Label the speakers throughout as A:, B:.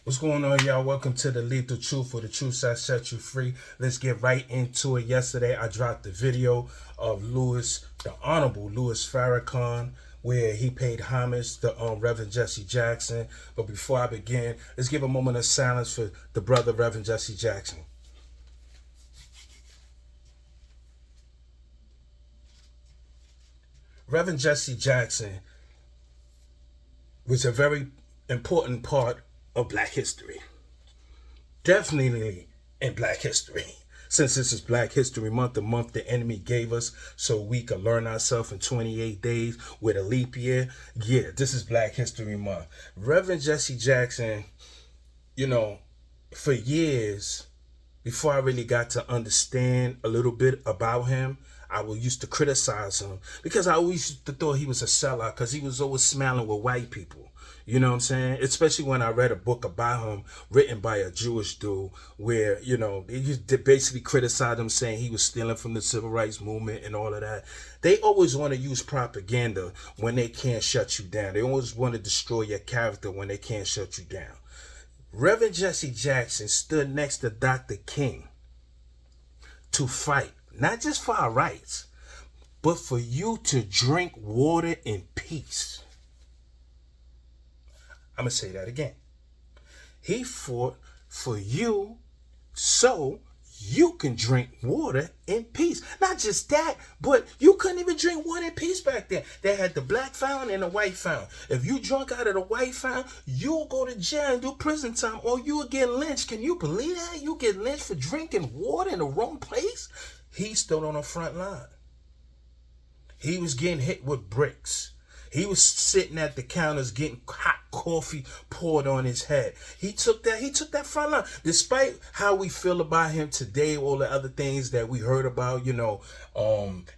A: What's going on, y'all? Welcome to the Lethal Truth, where the truth shall set you free. Let's get right into it. Yesterday, I dropped the video of the Honorable Louis Farrakhan, where he paid homage to Reverend Jesse Jackson. But before I begin, let's give a moment of silence for the brother, Reverend Jesse Jackson. Reverend Jesse Jackson was a very important part of Black history. Definitely in Black history. Since this is Black History Month, the month the enemy gave us so we could learn ourselves in 28 days with a leap year. Yeah, this is Black History Month. Reverend Jesse Jackson, you know, for years, before I really got to understand a little bit about him, I used to criticize him because I always used to thought he was a sellout because he was always smiling with white people. You know what I'm saying? Especially when I read a book about him written by a Jewish dude where, they basically criticized him saying he was stealing from the civil rights movement and all of that. They always want to use propaganda when they can't shut you down. They always want to destroy your character when they can't shut you down. Reverend Jesse Jackson stood next to Dr. King to fight, not just for our rights, but for you to drink water in peace. I'm going to say that again. He fought for you so you can drink water in peace. Not just that, but you couldn't even drink water in peace back then. They had the black fountain and the white fountain. If you drunk out of the white fountain, you'll go to jail and do prison time, or you'll get lynched. Can you believe that? You get lynched for drinking water in the wrong place? He stood on the front line. He was getting hit with bricks. He was sitting at the counters getting hot coffee poured on his head. He took that front line. Despite how we feel about him today, all the other things that we heard about,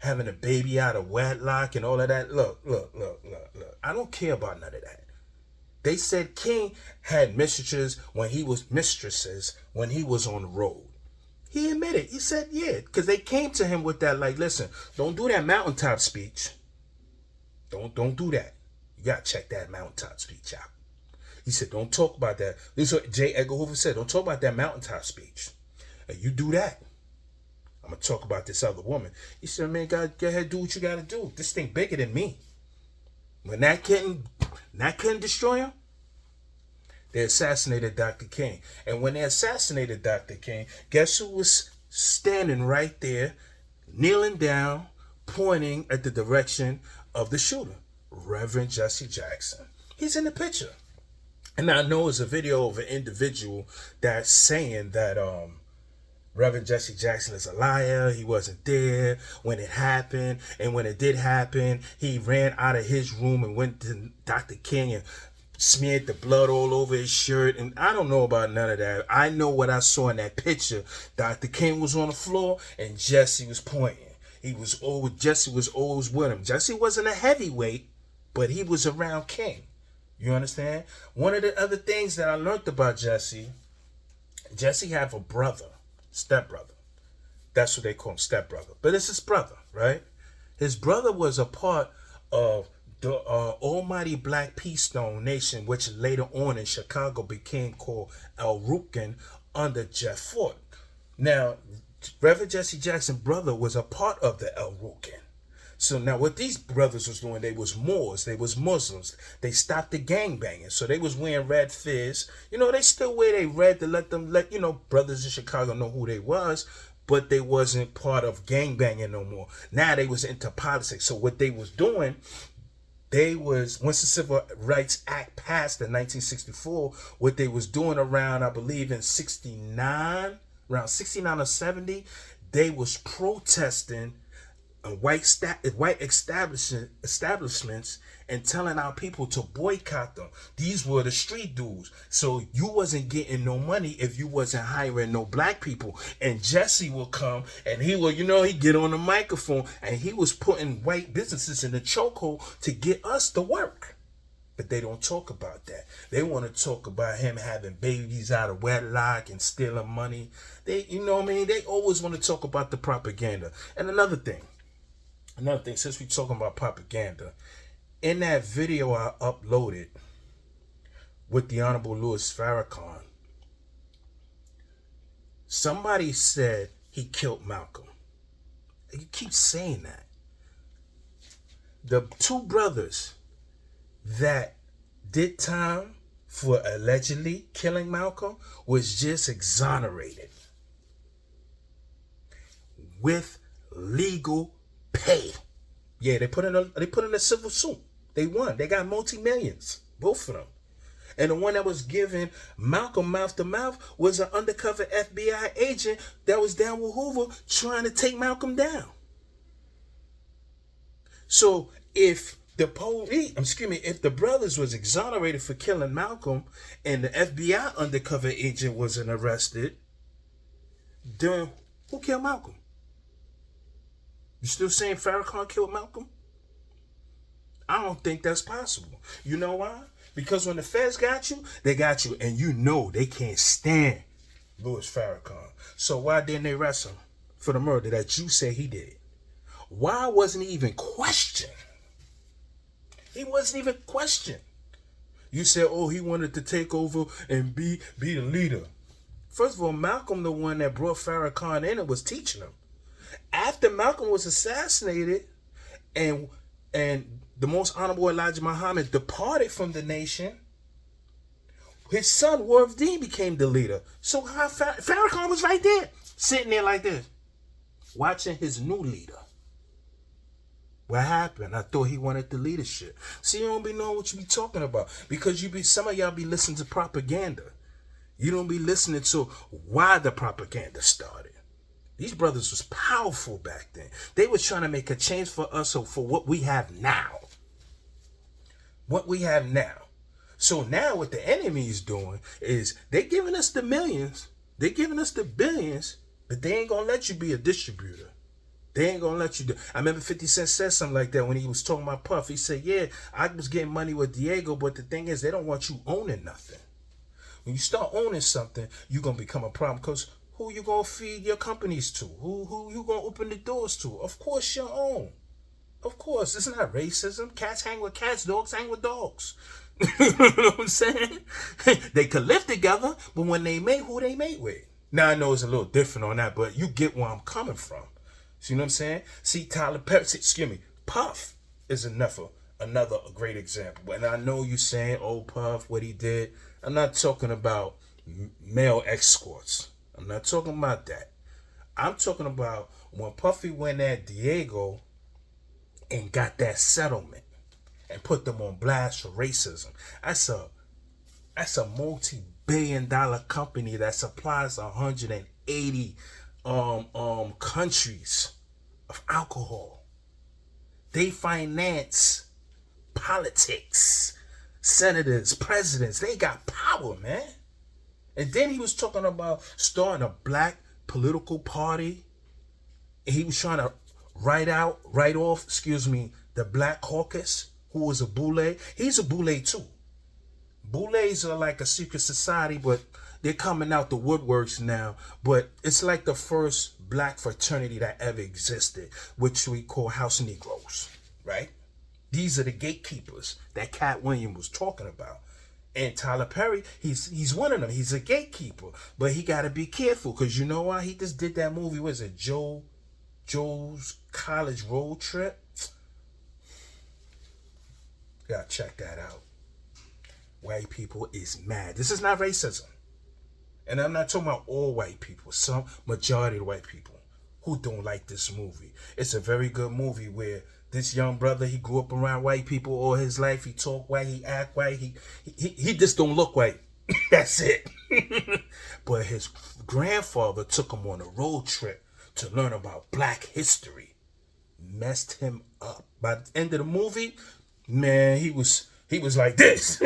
A: having a baby out of wedlock and all of that. Look. I don't care about none of that. They said King had mistresses when he was on the road. He admitted. He said, yeah, because they came to him with that, like, listen, don't do that mountaintop speech. Don't do that. You gotta check that mountaintop speech out. He said, don't talk about that. This is what J. Edgar Hoover said. Don't talk about that mountaintop speech. And you do that, I'm gonna talk about this other woman. He said, man, go ahead, do what you gotta do. This thing bigger than me. When that couldn't destroy him, they assassinated Dr. King. And when they assassinated Dr. King, guess who was standing right there, kneeling down, pointing at the direction of the shooter? Reverend Jesse Jackson. He's in the picture. And I know it's a video of an individual that's saying that Reverend Jesse Jackson is a liar. He wasn't there when it happened. And when it did happen, he ran out of his room and went to Dr. King and smeared the blood all over his shirt. And I don't know about none of that. I know what I saw in that picture. Dr. King was on the floor and Jesse was pointing. Jesse was always with him. Jesse wasn't a heavyweight, but he was around King. You understand? One of the other things that I learned about Jesse had a brother, stepbrother. That's what they call him, stepbrother. But it's his brother, right? His brother was a part of the Almighty Black Peace Stone Nation, which later on in Chicago became called El Rukn under Jeff Fort. Now, Reverend Jesse Jackson's brother was a part of the El Rukn. So now what these brothers was doing, they was Moors, they was Muslims. They stopped the gangbanging. So they was wearing red fez. They still wear they red to let brothers in Chicago know who they was, but they wasn't part of gangbanging no more. Now they was into politics. So what they was doing, once the Civil Rights Act passed in 1964, what they was doing around, I believe in 69, around 69 or 70, they was protesting white establishments and telling our people to boycott them. These were the street dudes. So you wasn't getting no money if you wasn't hiring no black people. And Jesse will come and he get on the microphone and he was putting white businesses in the chokehold to get us to work. But they don't talk about that. They want to talk about him having babies out of wedlock and stealing money. They always want to talk about the propaganda. And another thing, since we're talking about propaganda, in that video I uploaded with the Honorable Louis Farrakhan, Somebody said he killed Malcolm. You keep saying that. The two brothers that did time for allegedly killing Malcolm was just exonerated with legal pay. Yeah, they put in a civil suit. They won. They got multi-millions, both of them. And the one that was giving Malcolm mouth to mouth was an undercover FBI agent that was down with Hoover trying to take Malcolm down. So if the if the brothers was exonerated for killing Malcolm and the FBI undercover agent wasn't arrested, then who killed Malcolm? You still saying Farrakhan killed Malcolm? I don't think that's possible. You know why? Because when the feds got you, they got you, and you know they can't stand Louis Farrakhan. So why didn't they arrest him for the murder that you say he did? Why wasn't he even questioned? He wasn't even questioned. You said, oh, he wanted to take over and be the leader. First of all, Malcolm, the one that brought Farrakhan in and was teaching him. After Malcolm was assassinated and the most honorable Elijah Muhammad departed from the nation, his son, Warif Deen, became the leader. So how Farrakhan was right there, sitting there like this, watching his new leader. What happened? I thought he wanted the leadership. See, you don't be knowing what you be talking about because some of y'all be listening to propaganda. You don't be listening to why the propaganda started. These brothers was powerful back then. They were trying to make a change for us for what we have now. What we have now. So now what the enemy is doing is they giving us the millions. They giving us the billions, but they ain't going to let you be a distributor. They ain't gonna let you do. I remember 50 Cent said something like that when he was talking about Puff. He said, yeah, I was getting money with Diego, but the thing is, they don't want you owning nothing. When you start owning something, you're gonna become a problem because who you gonna feed your companies to? Who you gonna open the doors to? Of course, your own. Of course, it's not racism. Cats hang with cats, dogs hang with dogs. You know what I'm saying? They could live together, but when they mate, who they mate with? Now, I know it's a little different on that, but you get where I'm coming from. See what I'm saying? See, Tyler Perry, Puff is another great example. And I know you saying, oh, Puff, what he did. I'm not talking about male escorts. I'm not talking about that. I'm talking about when Puffy went at Diego and got that settlement and put them on blast for racism. That's a multi-billion-dollar company that supplies 180 countries of alcohol. They finance politics, senators, presidents. They got power, man. And then he was talking about starting a black political party. And he was trying to write off, the Black Caucus, who was a Boule. He's a Boule too. Boules are like a secret society, but they're coming out the woodworks now. But it's like the first black fraternity that ever existed, which we call House Negroes, right? These are the gatekeepers that Cat Williams was talking about. And Tyler Perry, he's one of them. He's a gatekeeper, but he got to be careful because you know why? He just did that movie. Was it Joe's College Road Trip? Gotta check that out. White people is mad. This is not racism. And I'm not talking about all white people. Some majority of white people who don't like this movie. It's a very good movie where this young brother, he grew up around white people all his life. He talk white, he act white. He just don't look white. That's it. But his grandfather took him on a road trip to learn about black history. Messed him up. By the end of the movie, man, he was like this.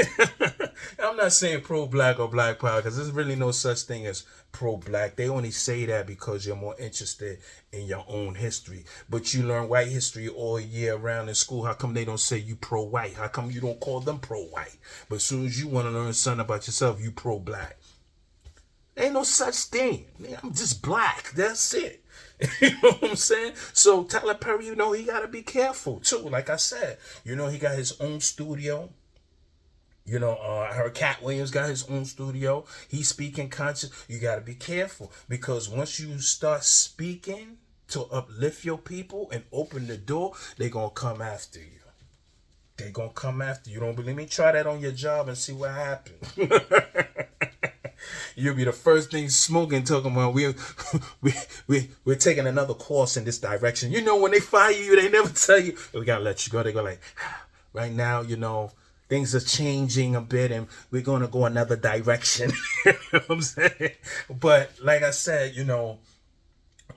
A: I'm not saying pro-black or black power because there's really no such thing as pro-black. They only say that because you're more interested in your own history. But you learn white history all year round in school. How come they don't say you pro-white? How come you don't call them pro-white? But as soon as you want to learn something about yourself, you pro-black. Ain't no such thing. I'm just black. That's it. You know what I'm saying? So Tyler Perry, he got to be careful too. Like I said, he got his own studio. I heard Cat Williams got his own studio. He's speaking conscious. You got to be careful, because once you start speaking to uplift your people and open the door, they're going to come after you. They're going to come after you. Don't believe me? Try that on your job and see what happens. You'll be the first thing smoking, talking about we're taking another course in this direction. When they fire you, they never tell you, we got to let you go. They go like, right now, things are changing a bit and we're going to go another direction. You know what I'm saying? But like I said,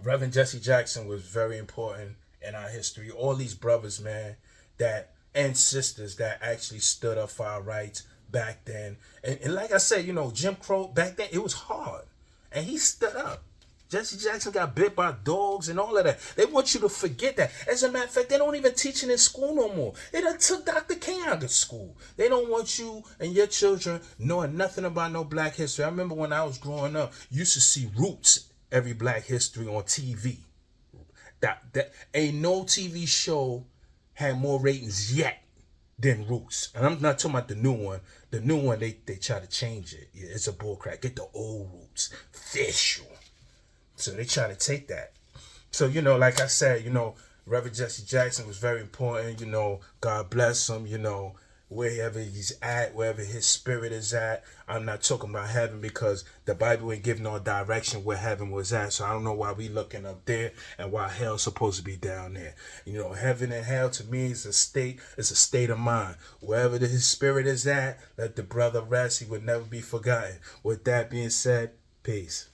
A: Reverend Jesse Jackson was very important in our history. All these brothers, man, and sisters that actually stood up for our rights back then. And like I said, Jim Crow, back then, it was hard. And he stood up. Jesse Jackson got bit by dogs and all of that. They want you to forget that. As a matter of fact, they don't even teach it in school no more. They done took Dr. King out of school. They don't want you and your children knowing nothing about no black history. I remember when I was growing up, you used to see Roots every black history on TV. That ain't no TV show had more ratings yet than Roots. And I'm not talking about the new one. The new one, they try to change it. Yeah, it's a bullcrap. Get the old Roots. Official. So they try to take that. So, like I said, Reverend Jesse Jackson was very important. God bless him, wherever he's at, wherever his spirit is at. I'm not talking about heaven, because the Bible ain't giving no direction where heaven was at. So I don't know why we looking up there and why hell's supposed to be down there. Heaven and hell to me is a state of mind. Wherever his spirit is at, let the brother rest. He would never be forgotten. With that being said, peace.